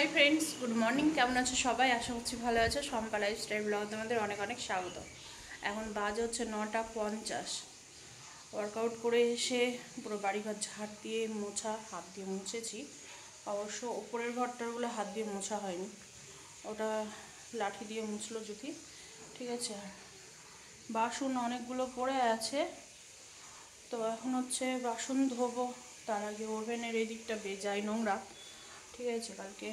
Hi friends, good morning. কেমন আছো সবাই? আশা করছি ভালো আছো। শম্পা লাইফস্টাইল ব্লগ তোমাদের অনেক অনেক স্বাগত। এখন বাজে হচ্ছে 9:50। ওয়ার্কআউট করে এসে পুরো বাড়িঘর ঝাড় দিয়ে মোছা, হাত দিয়ে মুছেছি। অবশ্য ওপরের ঘরটারগুলো হাত দিয়ে মোছা হয়নি, ওটা লাঠি দিয়ে মুছলো জুথি। ঠিক আছে, বাসন অনেকগুলো পড়ে আছে, তো এখন হচ্ছে বাসন ধোবো। তার আগে ওভেনের এই দিকটা বেজায় নোংরা। ঠিক আছে, কালকে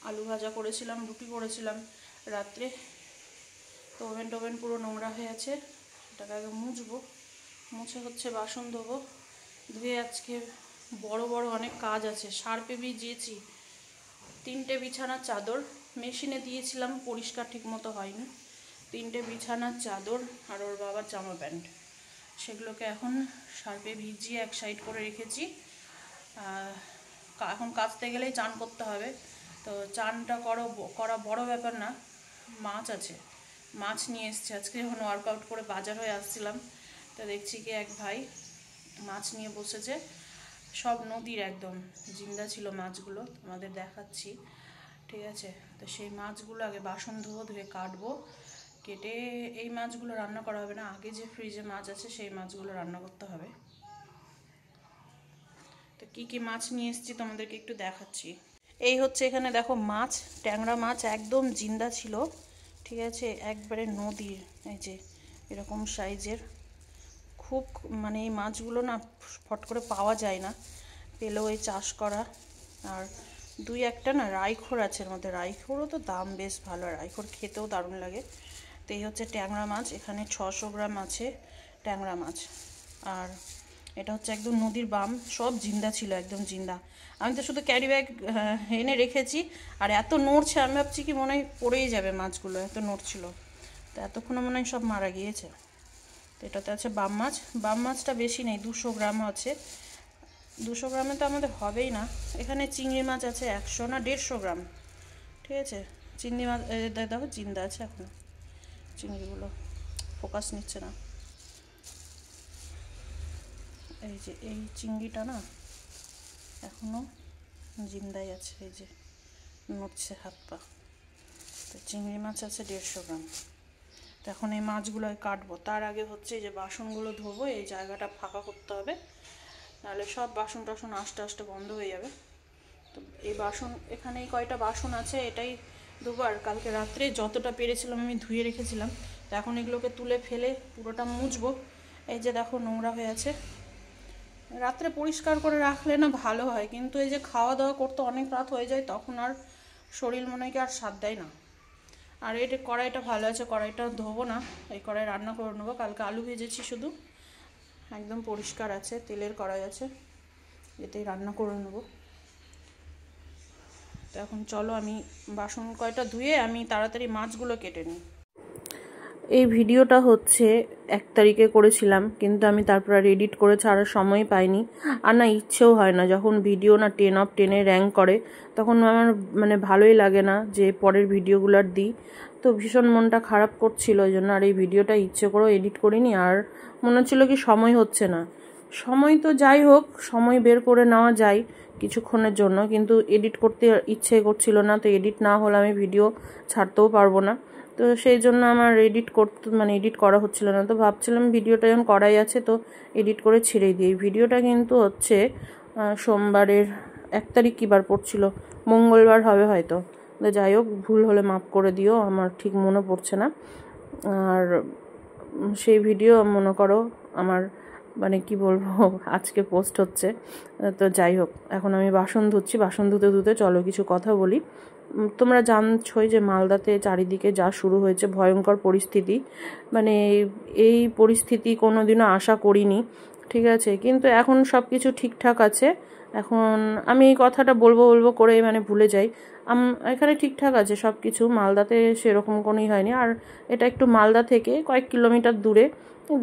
আলু ভাজা করেছিলাম, রুটি করেছিলাম রাত্রে, তো ওভেন পুরো নোংরা হয়ে আছে। এটাকে আগে মুছবো, মুছে হচ্ছে বাসন ধোবো। ধুয়ে আজকে বড় বড় অনেক কাজ আছে। সার্পে ভিজিয়েছি 3টে বিছানার চাদর, মেশিনে দিয়েছিলাম, পরিষ্কার ঠিক মতো হয়নি। 3টে বিছানার চাদর আর ওর বাবার জামা প্যান্ট, সেগুলোকে এখন সার্পে ভিজিয়ে এক সাইড করে রেখেছি। এখন কাচতে গেলেই চান করতে হবে, তো চানটা করা বড় ব্যাপার না। মাছ আছে, মাছ নিয়ে এসছে আজকে। যখন ওয়ার্কআউট করে বাজার হয়ে আসছিলাম, তো দেখছি কি এক ভাই মাছ নিয়ে বসেছে। সব নদীর একদম জিন্দা ছিল মাছগুলো, তোমাদের দেখাচ্ছি। ঠিক আছে, তো সেই মাছগুলো আগে বাসন ধোবো, ধুয়ে কাটবো। কেটে এই মাছগুলো রান্না করা হবে না, আগে যে ফ্রিজে মাছ আছে সেই মাছগুলো রান্না করতে হবে। তো কী কী মাছ নিয়ে এসেছি তোমাদেরকে একটু দেখাচ্ছি। এই হচ্ছে এখানে দেখো মাছ, ট্যাংরা মাছ একদম জিন্দা ছিল। ঠিক আছে, একবারে নদীর, এই যে এরকম সাইজের। খুব মানে এই মাছগুলো না ফট করে পাওয়া যায় না, পেলেও এই চাষ করা। আর 2-1টা না রাইখোর আছে এর মধ্যে। রাইখোরও তো দাম বেশ ভালো, রাইখোর খেতেও দারুণ লাগে। তো এই হচ্ছে ট্যাংরা মাছ, এখানে 600 গ্রাম আছে ট্যাংরা মাছ। আর এটা হচ্ছে একদম নদীর বাম, সব জিন্দা ছিল, একদম জিন্দা। আমি তো শুধু ক্যারি ব্যাগ এনে রেখেছি, আর এত নড়ছে, আমি ভাবছি কি মনে হয় পড়েই যাবে মাছগুলো, এত নড়ছিল। তো এতক্ষণে মনে হয় সব মারা গিয়েছে। তো এটাতে আছে বাম মাছ। বাম মাছটা বেশি নেই, 200 গ্রাম আছে। 200 গ্রামে তো আমাদের হবেই না। এখানে চিংড়ি মাছ আছে 100 না 150 গ্রাম। ঠিক আছে, চিংড়ি মাছ দেখো জিন্দা আছে এখন, চিংড়িগুলো ফোকাস নিচ্ছে না। এই যে এই চিংড়িটা না এখনও জিন্দাই আছে, এই যে নড়ছে হাত পা। তো চিংড়ি মাছ আছে 150 গ্রাম। তো এখন এই মাছগুলো কাটবো। তার আগে হচ্ছে এই যে বাসনগুলো ধোবো, এই জায়গাটা ফাঁকা করতে হবে, নাহলে সব বাসন টাসন আস্তে আস্তে বন্ধ হয়ে যাবে। তো এই বাসন, এখানে এই কয়টা বাসন আছে এটাই দুবার, কালকে রাত্রে যতটা পেরেছিলাম আমি ধুয়ে রেখেছিলাম। তো এখন এগুলোকে তুলে ফেলে পুরোটা মুছবো। এই যে দেখো নোংরা হয়ে আছে। রাত্রে পরিষ্কার করে রাখলে না ভালো হয়, কিন্তু এই যে খাওয়া দাওয়া করতে অনেক রাত হয়ে যায়, তখন আর শরীর মনে হয় কি আর সাথ দেয় না। আর এটা কড়াইটা ভালো আছে, কড়াইটা ধোবো না, এই কড়াই রান্না করে নেবো। কালকে আলু ভেজেছি শুধু, একদম পরিষ্কার আছে, তেলের কড়াই আছে, এতেই রান্না করে নেবো। তো এখন চলো আমি বাসন কয়টা ধুয়ে আমি তাড়াতাড়ি মাছগুলো কেটে নিই। এই ভিডিওটা হচ্ছে 1 তারিখে করেছিলাম, কিন্তু আমি তারপর আর এডিট করে ছাড়ার সময় পাইনি। আর না ইচ্ছেও হয় না, যখন ভিডিও না 10 অফ 10 র্যাঙ্ক করে, তখন আমার মানে ভালোই লাগে না যে পরের ভিডিওগুলো আর দিই। তো ভীষণ মনটা খারাপ করছিল, ওই জন্য আর এই ভিডিওটা ইচ্ছে করেও এডিট করিনি। আর মনে হচ্ছিল কি সময় হচ্ছে না। সময় তো যাই হোক, সময় বের করে নেওয়া যায় কিছুক্ষণের জন্য, কিন্তু এডিট করতে ইচ্ছে করছিল না। তো এডিট না হলে আমি ভিডিও ছাড়তেও পারবো না। তো সেই জন্য আমার এডিট করা হচ্ছিল না। তো ভাবছিলাম ভিডিওটা যখন করাই আছে তো এডিট করে ছেড়েই দিই। ভিডিওটা কিন্তু হচ্ছে সোমবারের 1 তারিখ কী বার পড়ছিল, মঙ্গলবার হবে হয়তো। তো যাই হোক, ভুল হলে মাফ করে দিও, আমার ঠিক মনে পড়ছে না। আর সেই ভিডিও মনে করো আমার মানে কি বলবো আজকে পোস্ট হচ্ছে। তো যাই হোক, এখন আমি বাসন ধুচ্ছি। বাসন ধুতে ধুতে চলো কিছু কথা বলি। তোমরা জানছোই যে মালদাতে চারিদিকে যা শুরু হয়েছে, ভয়ঙ্কর পরিস্থিতি। মানে এই পরিস্থিতি কোনোদিনও আশা করিনি। ঠিক আছে, কিন্তু এখন সব কিছু ঠিকঠাক আছে। এখন আমি এই কথাটা বলবো করে মানে ভুলে যাই। এখানে ঠিকঠাক আছে সব কিছু, মালদাতে সেরকম কোনোই হয়নি। আর এটা একটু মালদা থেকে কয়েক কিলোমিটার দূরে,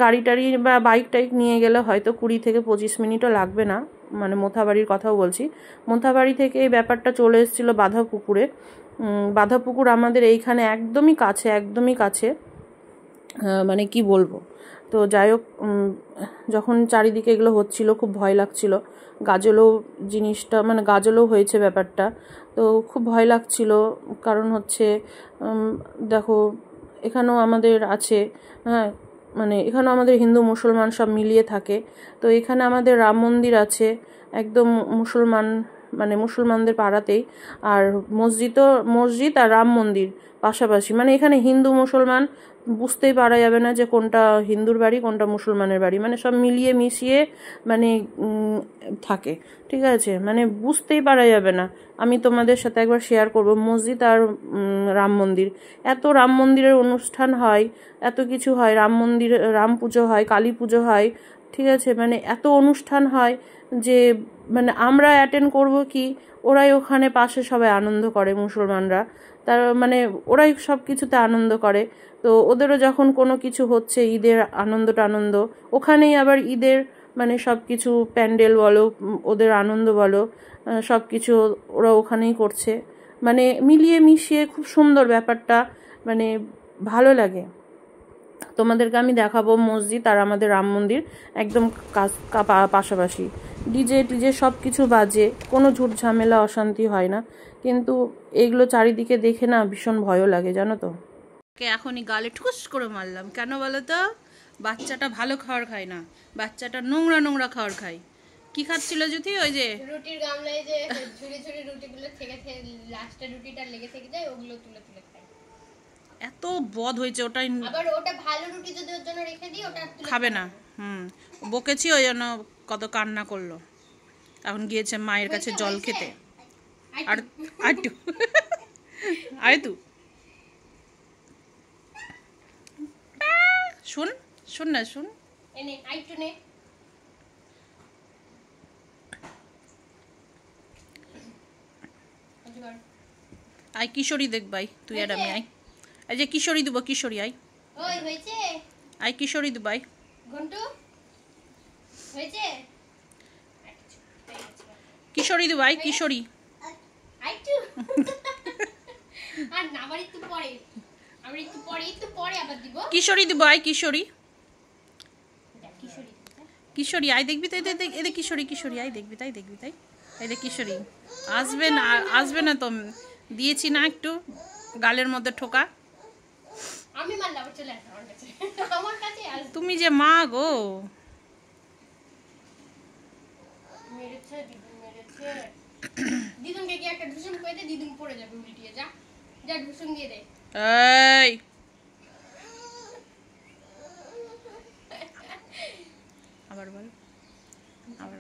গাড়ি টাড়ি বা বাইক টাইক নিয়ে গেলে হয়তো 20 থেকে 25 মিনিটও লাগবে না। মানে মোথাবাড়ির কথাও বলছি, মোথাবাড়ি থেকে এই ব্যাপারটা চলে এসেছিলো বাঁধাপুকুরে। বাঁধাপুকুর আমাদের এইখানে একদমই কাছে, একদমই কাছে। মানে কি বলবো, তো যাই হোক, যখন চারিদিকে এগুলো হচ্ছিল খুব ভয় লাগছিল। গাজলও জিনিসটা মানে গাজলও হয়েছে ব্যাপারটা, তো খুব ভয় লাগছিল। কারণ হচ্ছে দেখো এখানেও আমাদের আছে, হ্যাঁ, মানে এখানেও আমাদের হিন্দু মুসলমান সব মিলিয়ে থাকে। তো এখানে আমাদের রাম মন্দির আছে একদম মানে মুসলমানদের পাড়াতেই, আর মসজিদ আর রাম মন্দির পাশাপাশি। মানে এখানে হিন্দু মুসলমান বুঝতেই পারা যাবে না যে কোনটা হিন্দুর বাড়ি কোনটা মুসলমানের বাড়ি, মানে সব মিলিয়ে মিশিয়ে মানে থাকে, ঠিক আছে, মানে বুঝতেই পারা যাবে না। আমি তোমাদের সাথে একবার শেয়ার করব মসজিদ আর রাম মন্দির। এত রাম মন্দিরের অনুষ্ঠান হয়, এত কিছু হয়, রাম মন্দির রাম পুজো হয়, কালী পুজো হয়, ঠিক আছে, মানে এত অনুষ্ঠান হয় যে মানে আমরা অ্যাটেন্ড করব কি, ওরাই ওখানে পাশে সবাই আনন্দ করে মুসলমানরা, তার মানে ওরাই সব কিছুতে আনন্দ করে। তো ওদেরও যখন কোনো কিছু হচ্ছে, ঈদের আনন্দ ওখানেই আবার ঈদের মানে সব কিছু প্যান্ডেল বলো, ওদের আনন্দ বলো, সব কিছু ওরা ওখানেই করছে, মানে মিলিয়ে মিশিয়ে খুব সুন্দর ব্যাপারটা, মানে ভালো লাগে। তোমাদেরকে আমি দেখাবো মসজিদ আর আমাদের রাম মন্দির একদম পাশাপাশি। ডিজে সব কিছু বাজে, কোনো ঝুট ঝামেলা অশান্তি হয় না, কিন্তু এগুলো চারিদিকে দেখে না ভীষণ ভয়ও লাগে, জানো তো। এখনই গালে ঠুস করে মারলাম, কেন বলো তো? বাচ্চাটা ভালো খাবার খায় না, বাচ্চাটা নোংরা খাবার খায়। কি খাচ্ছিল যদি? ওই যে রুটির গামলায় যে ঝুরি ঝুরি রুটিগুলো থেকে লাস্টের রুটিটা লেগে থেকে যায়, ওগুলো তুলে তুলে খায়। এত বদ হয়েছে ওটাই। আবার ওটা ভালো রুটি যদি ওর জন্য রেখে দিই, ওটা খাবে না। বকেছি, ওই জন্য কত কান্না করলো। এখন গিয়েছে মায়ের কাছে জল খেতে। আর আরেকটু আরেকটু শুন না, শুন। এনে আইটু নে। আই কিশোরী দেখবাই, তুই আর আমি আই। এই যে কিশোরী দেবো, কিশোরী আই। ওই হয়েছে? আই কিশোরী দেবাই। ঘন্টু হয়েছে? কিশোরী দেবাই, কিশোরী। আইটু আর না, আবার একটু পরে আবার দিব। কিশোরী দেবাই, কিশোরী। কিশোরী কিশোরী আই দেখবি তাই, এদের কিশোরী আই দেখবি তাই, এই দেখ কিশোরী। আসবে না তো, দিয়েছি না একটু গালের মধ্যে ঠোকা। আমি মারলাম, চলে আসো আমার কাছে তুমি যে মা গো। মেরেছে দিদুনকে কি একটা ঢুসুম করে দে, দিদুন পড়ে যাবে উল্টিয়ে। যা ঢুসুম দিয়ে দে। এই আবার বল, আবার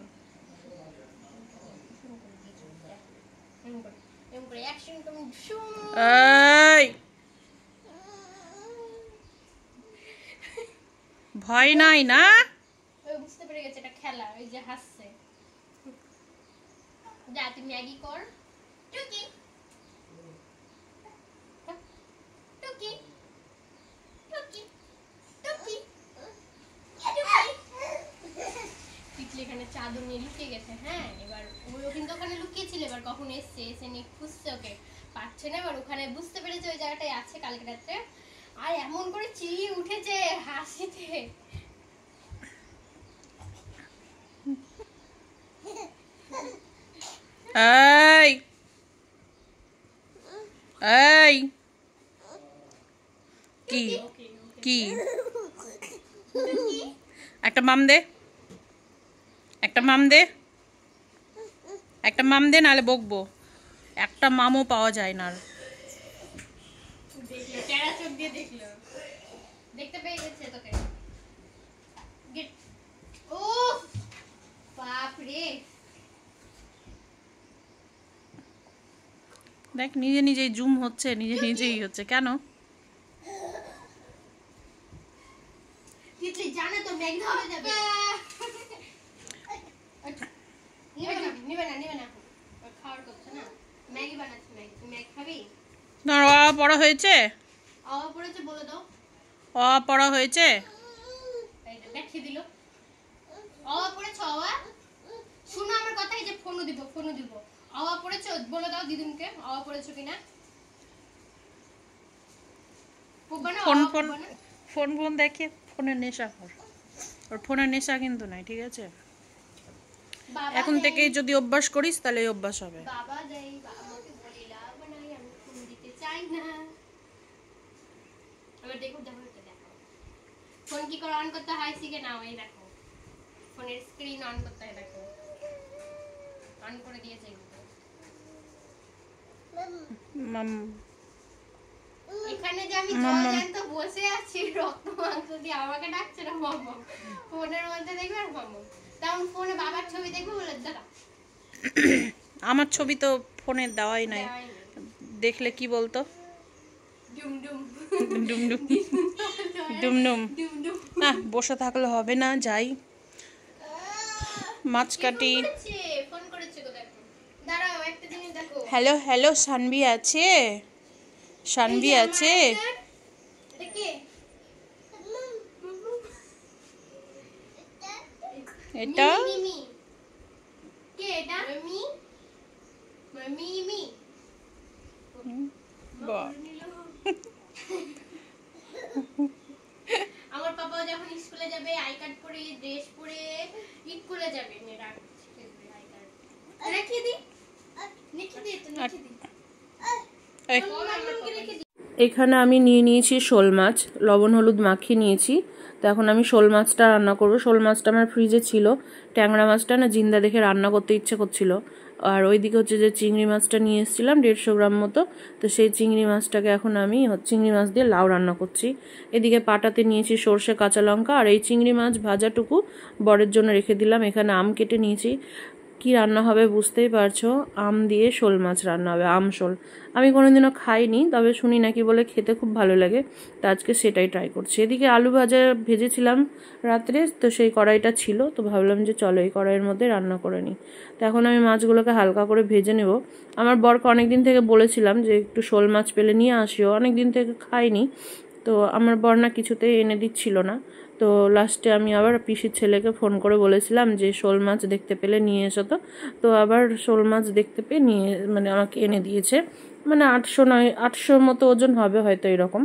এই ভয় নাই না? বুঝতে পেরে গেছে এটা খেলা, ওই যে হাসছে। যা তুই ম্যাগি কর। টুকি টুকি টুকি টুকি টুকি এখানে চাদর নিয়ে লুকিয়ে গেছে। হ্যাঁ, এবার ওই কিন্তু ওখানে লুকিয়েছিল, এবার কখন এসে নিয়ে খুঁজছে, ওকে পাচ্ছে না। এবার ওখানে বুঝতে পেরেছে ওই জায়গাটায় আছে কালকে রাত্রে, আর এমন করে চিল্লিয়ে উঠেছে হাসিতে। এই এই কি কি একটা মাম দে, নাহলে বকবো। একটা মামও পাওয়া যায় না। দেখতে পেয়ে গেছে তোকে। ও বাপ রে, দেখ নিজেই জুম হচ্ছে, নিজেই হচ্ছে কেন? তুই জানা তো ম্যাগি হয়ে যাবে। নিবে না খাওয়ার করছে না, ম্যাগি বানাচ্ছে। ম্যাগি খাবি? না, পড়া হয়েছে, পড়েছে বলে দাও। পড়া হয়েছে, দেখিয়ে দিল। পড়েছো? শুনো আমার কথা, এই যে ফোনও দিব। পড়েছো বলে দাও দিদুনকে, পড়েছো কিনা। ফোন দেখে ফোনের নেশা কর। ওর ফোনের নেশা কিন্তু নাই, ঠিক আছে? বাবা এখন দেয়, থেকেই যদি অভ্যাস করিস তাহলে এই অভ্যাস হবে। বাবা দেয়, আমাকে বলে লাভ নাই, আমি ফোন দিতে চাই না। এবার দেখো দেখো এটা দেখো, ফোন কি করে অন করতে হয় শিখে নাও। এই দেখো ফোনের স্ক্রিন অন করতে হয়, দেখো অন করে দিয়েছে এগুলো। মাম এখানে যে আমি জলজ্যান্ত বসে আছি রক্ত মাংস দিয়ে, আমাকে ডাকছে না মাম্মা, ফোনের মধ্যে দেখবে আর মাম্মা তখন ফোনে বাবার ছবি দেখবে বলে দাদা। আমার ছবি তো ফোনে দেওয়াই নাই, দেওয়াই নেই। দেখলে কি বলতো? ডুম ডুম ডুম ডুম ডুম ডুম। ডুম ডুম। না বসে থাকলে হবে না, যাই মাছ কাটি। ফোন করেছে গো, দেখো দাঁড়াও একটা জিনিস দেখো। হ্যালো হ্যালো, সানভি আছে? সানভি আছে? এটা কে? এটা মিমি কে? এটা মিমি মিমি। বাহ, আমার পাপা যখন স্কুলে যাবে আই কার্ড পরে ড্রেস পরে স্কুলে যাবে, রেখে দি রেখে দি তো রেখে দি। এখানে আমি নিয়ে নিয়েছি শোল মাছ, লবণ হলুদ মাখিয়ে নিয়েছি। তো এখন আমি শোল মাছটা রান্না করবো। শোল মাছটা আমার ফ্রিজে ছিল, ট্যাংরা মাছটা না জিন্দা দেখে রান্না করতে ইচ্ছে করছিল। আর ওইদিকে হচ্ছে যে চিংড়ি মাছটা নিয়ে এসেছিলাম 150 গ্রাম মতো, তো সেই চিংড়ি মাছটাকে এখন আমি চিংড়ি মাছ দিয়ে লাউ রান্না করছি। এদিকে পাটাতে নিয়েছি সর্ষে কাঁচা লঙ্কা, আর এই চিংড়ি মাছ ভাজাটুকু বরের জন্য রেখে দিলাম। এখানে আম কেটে নিয়েছি। কি রান্না হবে বুঝতেই পারছো, আম দিয়ে শোল মাছ রান্না হবে, আম শোল। আমি কোনোদিনও খাইনি, তবে শুনি নাকি বলে খেতে খুব ভালো লাগে, তো আজকে সেটাই ট্রাই করছি। এদিকে আলু ভাজা ভেজেছিলাম রাত্রে, তো সেই কড়াইটা ছিল, তো ভাবলাম যে চলো এই কড়াইয়ের মধ্যে রান্না করে নিই। তো এখন আমি মাছগুলোকে হালকা করে ভেজে নেব। আমার বরকে অনেকদিন থেকে বলেছিলাম যে একটু শোল মাছ পেলে নিয়ে আসিও, অনেকদিন থেকে খাইনি। তো আমার বর না কিছুতেই এনে দিচ্ছিল না। তো লাস্টে আমি আবার পিসির ছেলেকে ফোন করে বলেছিলাম যে শোল মাছ দেখতে পেলে নিয়ে এসো। তো আবার শোল মাছ দেখতে পেয়ে নিয়ে মানে আমাকে এনে দিয়েছে। মানে 800 মতো ওজন হবে হয়তো এরকম।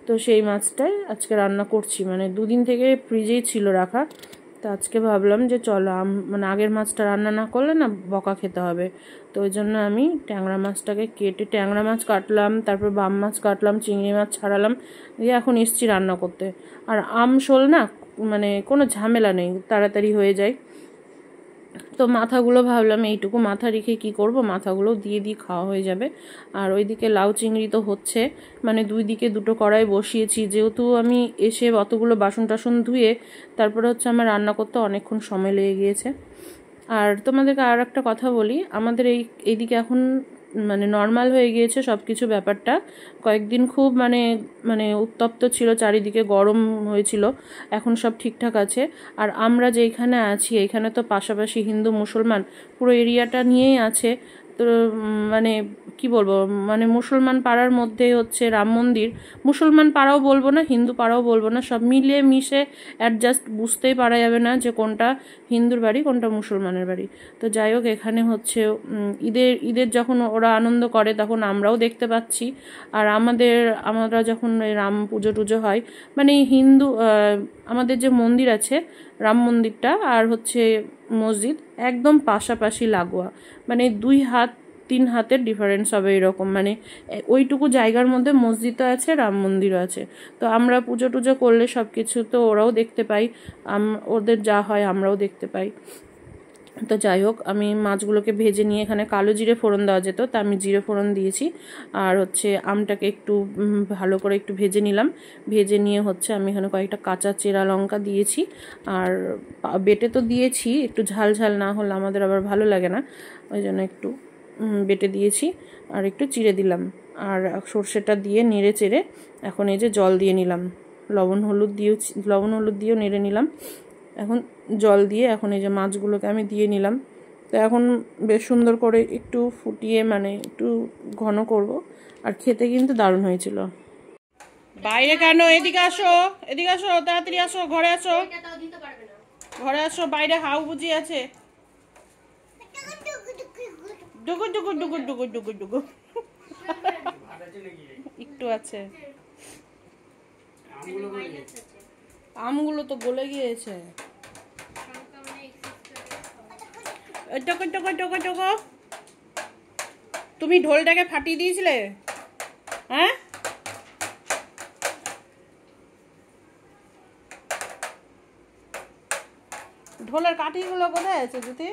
তো সেই মাছটাই আজকে রান্না করছি, মানে দুদিন থেকে ফ্রিজেই ছিল রাখা। তো আজকে ভাবলাম যে চলো মানে আগের মাছটা রান্না না করলে না বকা খেতে হবে। তো ওই জন্য আমি ট্যাংরা মাছটাকে কেটে, ট্যাংরা মাছ কাটলাম, তারপর বাম মাছ কাটলাম, চিংড়ি মাছ ছাড়ালাম, দিয়ে এখন এসছি রান্না করতে। আর আম শোল না মানে কোনো ঝামেলা নেই, তাড়াতাড়ি হয়ে যায়। তো মাথাগুলো ভাবলাম এইটুকু মাথা রেখে কি করব, মাথাগুলো দিয়ে খাওয়া হয়ে যাবে। আর ওইদিকে লাউ চিংড়ি তো হচ্ছে, মানে দুই দিকে দুটো কড়াই বসিয়েছি, যেহেতু আমি এসে অতগুলো বাসন টাসন ধুয়ে তারপরে হচ্ছে আমার রান্না করতে অনেকক্ষণ সময় লেগে গিয়েছে। আর তোমাদেরকে আর একটা কথা বলি, আমাদের এইদিকে এখন মানে নর্মাল হয়ে গিয়েছে সব কিছু। ব্যাপারটা কয়েকদিন খুব মানে মানে উত্তপ্ত ছিল, চারিদিকে গরম হয়েছিল, এখন সব ঠিকঠাক আছে। আর আমরা যেখানে আছি এখানে তো পাশাপাশি হিন্দু মুসলমান পুরো এরিয়াটা নিয়েই আছে। তো মানে কি বলবো, মানে মুসলমান পাড়ার মধ্যে হচ্ছে রাম মন্দির, মুসলমান পাড়াও বলবো না, হিন্দু পাড়াও বলবো না, সব মিলিয়ে মিশে অ্যাডজাস্ট, বুঝতেই পারা যাবে না যে কোনটা হিন্দুর বাড়ি কোনটা মুসলমানের বাড়ি। তো যাই হোক, এখানে হচ্ছে ঈদের যখন ওরা আনন্দ করে তখন আমরাও দেখতে পাচ্ছি। আর আমরা যখন রাম পুজো টুজো হয়, মানে হিন্দু আমাদের যে মন্দির আছে রাম মন্দিরটা আর হচ্ছে মসজিদ একদম পাশাপাশি লাগোয়া, মানে 2-3 হাতের ডিফারেন্স হবে এরকম। মানে ওইটুকু জায়গার মধ্যে মসজিদও আছে, রাম মন্দিরও আছে। তো আমরা পুজো টুজো করলে সব কিছু তো ওরাও দেখতে পাই, ওদের যা হয় আমরাও দেখতে পাই। তো যাই হোক, আমি মাছগুলোকে ভেজে নিয়ে, এখানে কালো জিরে ফোড়ন দেওয়া যেত, তা আমি জিরে ফোড়ন দিয়েছি। আর হচ্ছে আমটাকে একটু ভালো করে একটু ভেজে নিলাম। ভেজে নিয়ে হচ্ছে আমি এখানে কয়েকটা কাঁচা চেরা লঙ্কা দিয়েছি। আর বেটে তো দিয়েছি, একটু ঝাল ঝাল না হলে আমাদের আবার ভালো লাগে না, ওই জন্য একটু বেটে দিয়েছি। আর একটু চিড়ে দিলাম, আর সর্ষেটা দিয়ে নেড়ে চেড়ে এখন এই যে জল দিয়ে নিলাম, লবণ হলুদ দিয়েও নেড়ে নিলাম। এখন জল দিয়ে এখন এই যে মাছগুলোকে আমি দিয়ে নিলাম। তো এখন বেশ সুন্দর করে একটু ফুটিয়ে মানে একটু ঘন করব। আর খেতে কিন্তু দারুণ হয়েছিল। বাইরে কেন, এদিকে আসো, এদিকে আসো, তাড়াতাড়ি আসো, ঘরে আসো, ঘরে আসো, বাইরে হাউ বুঝি আছে, ডুগুর ডুগুর ডুগুর ডুগুর ডুগুর ডুগুর একটু আছে। আমগুলো তো গলে গিয়েছে। টোকো টোকো টোকো টোকো, তুমি ঢোলটাকে ফাটিয়ে দিয়েছিলে? হ্যাঁ, ঢোলের কাঠিগুলো কোথায় আছে জ্যোতি?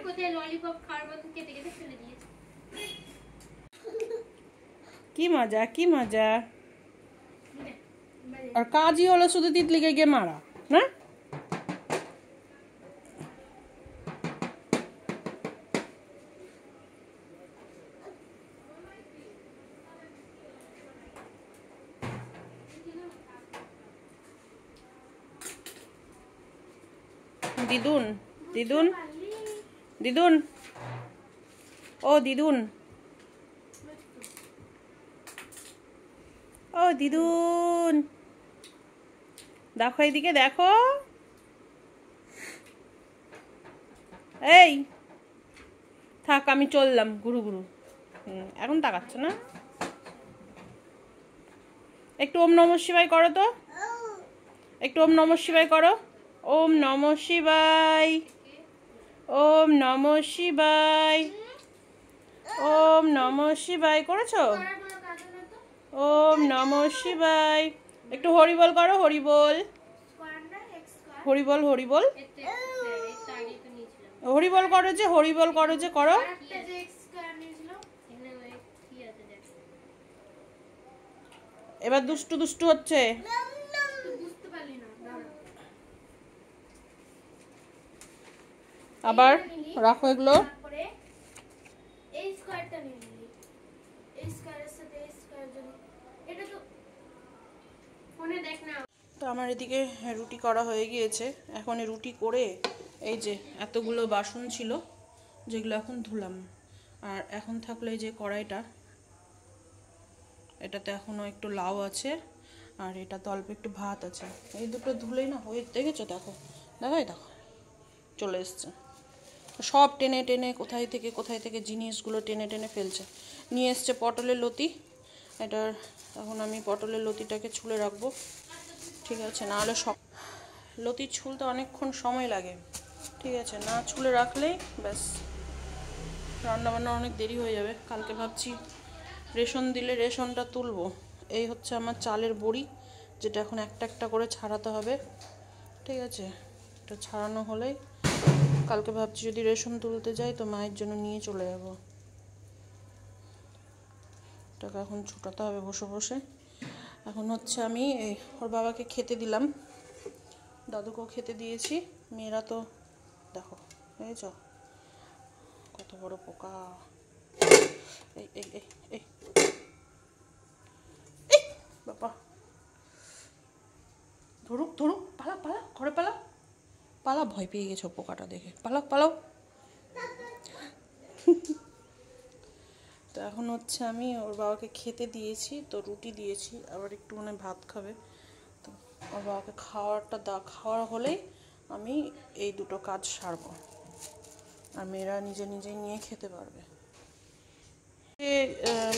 কোথায় ললিপপ খাওয়ার মতো কেটে কেটে ফেলে দিয়েছে। কি মজা, কি মজা। আর কাজই হলো শুধু তিতলিকে গিয়ে মারা, না? দিদুন, দিদুন, দিদুন, ও দিদুন, ও দিদুন, দেখো এইদিকে দেখো। এই থাক, আমি চললাম গুরু গুরু। এখন তাকাচ্ছ না? একটু ওম নমঃ শিবায় করো তো, একটু ওম নমঃ শিবায় করো। ওম নমঃ শিবায়, ওম নমঃ শিবায়, ওম নমঃ শিবায় করেছো? ওম নমঃ শিবায়। একটু হরিবল করো, হরিবল, হরিবল, হরিবল, হরিবল করো যে, হরিবল করো যে, করো। এবার দুষ্টু দুষ্টু হচ্ছে। আবার রাখো এগুলো। তো আমার এদিকে রুটি করা হয়ে গিয়েছে। এখন রুটি করে এই যে এতগুলো বাসন ছিল যেগুলো এখন ধুলাম। আর এখন থাকলো এই যে কড়াইটা, এটাতে এখনও একটু লাউ আছে, আর এটাতে অল্প একটু ভাত আছে। এই দুটো ধুলেই না হয়ে, দেখেছো? দেখো দেখো, দেখো চলে এসছে। সব টেনে টেনে কোথায় থেকে জিনিসগুলো টেনে টেনে ফেলছে। নিয়ে এসছে পটলের লতি। এটার এখন আমি পটলের লতিটাকে ছুলে রাখবো, ঠিক আছে? নাহলে সব লতি ছুলতে অনেকক্ষণ সময় লাগে, ঠিক আছে? না ছুলে রাখলেই ব্যাস রান্নাবান্না অনেক দেরি হয়ে যাবে। কালকে ভাবছি রেশন দিলে রেশনটা তুলবো। এই হচ্ছে আমার চালের বড়ি, যেটা এখন একটা একটা করে ছাড়াতে হবে, ঠিক আছে? এটা ছাড়ানো হলেই কালকে ভাবছি যদি রেশন তুলতে যাই তো মায়ের জন্য নিয়ে চলে যাব। এটাকে এখন ছুটাতে হবে বসে বসে। এখন হচ্ছে আমি ওর বাবাকে খেতে দিলাম, দাদুকেও খেতে দিয়েছি। মেয়েরা তো দেখো, বুঝেছ কত বড় পোকা। এই এই এই এই বাবা, ধরুক ধরুক, পালা পালা, ঘরে পালা পালা। ভয় পেয়ে গেছো পোকাটা দেখে, পালাও পালাও। তো এখন হচ্ছে আমি ওর বাবাকে খেতে দিয়েছি, তো রুটি দিয়েছি, আবার একটু মানে ভাত খাবে। তো ওর বাবাকে খাওয়া হলেই আমি এই দুটো কাজ সারবো, আর মেয়েরা নিজে নিজেই নিয়ে খেতে পারবে।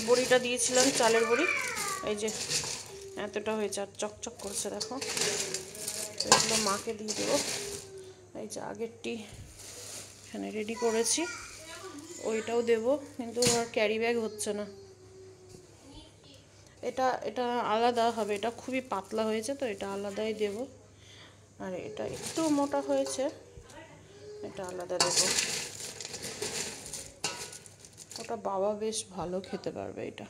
বড়িটা দিয়েছিলাম, চালের বড়ি, এই যে এতটা হয়েছে, আর চকচক করছে দেখো। তো এগুলো মাকে দিয়ে দেবো। এই যে আগেরটি এখানে রেডি করেছি, ওইটাও দেব, কিন্তু আর ক্যারি ব্যাগ হচ্ছে না। এটা এটা আলাদা হবে, এটা খুবই পাতলা হয়েছে, তো এটা আলাদাই দেব। আর এটা একটু মোটা হয়েছে, এটা আলাদা দেব। ওটা বাবা বেশ ভালো খেতে পারবে এটা।